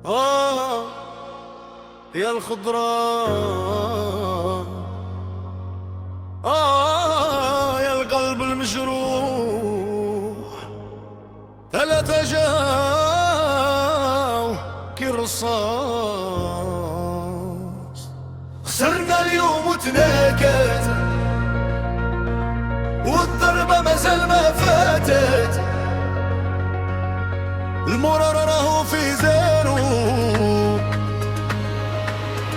يا الخضرة يا القلب المجروح، ثلاثة جاو كرصاص. خسرنا اليوم وتناكت، والضربة مازال ما فاتت، المرار راهو في زيرو.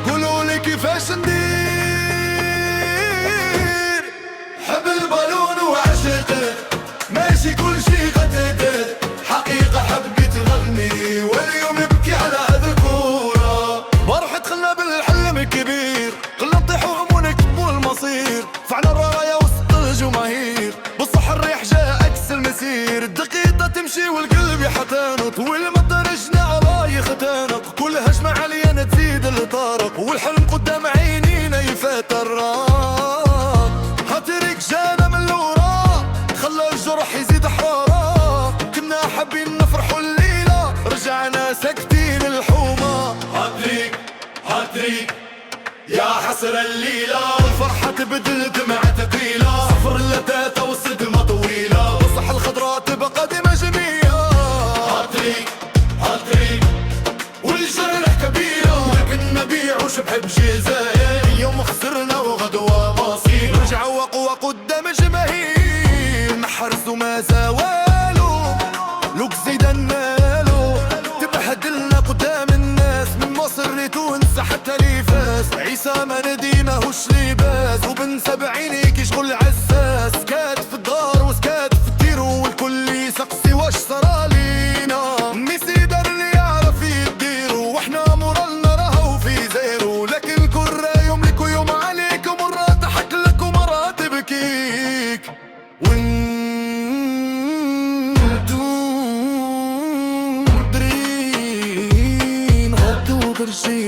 قولولي كيفاش ندير، حب البالون وعشقه، ماشي كل شي غتقدر. حقيقة حبيت نغني واليوم يبكي على ذكورة. برحة دخلنا بالحلم الكبير، قلنا نطيحو ونكتبو المصير. فعنا الراية وسط الجماهير، بالصح الريح جاء عكس المسير. الدقيقة تمشي والقلب يحتانط، والمطر جناع الله يختانق. كل هجمة علينا تزيد الطارق، والحلم قدام عينينا يفتر. هاتريك جانا من الوراء، خلى الجرح يزيد حرارة. كنا حابين نفرحوا الليلة، رجعنا ساكتين الحومة. هاتريك هاتريك يا حسر الليلة، الفرحة تبدل دمعة ثقيلة. صفر اللذاذة والصدمة طويلة، بصح الخضراء تبقى ديما جميلة. هاتريك هاتريك والجرح كبيرة، لكن نبيعو شبح بجزاير. اليوم خسرنا وغدوة مصير، رجعوا أقوى قدام الجماهير. محرز وما زوالو، لوك زيدان مالو. تبهدلنا قدام الناس، من مصر لتونس حتى لفاس. عيسى ما ندي ماهوش لباس، وبن 70 يشغل عساس. سكات في الدار وسكات في الديرو، والكل يسقسي واش صرالينا. ميسي دار اللي يعرف يديرو، واحنا مورالنا راهو في زيرو. لكن الكرة يوم لك ويوم عليك، ومرة تضحك لك ومرة تبكيك. وانتو مدرين غدو برجيك.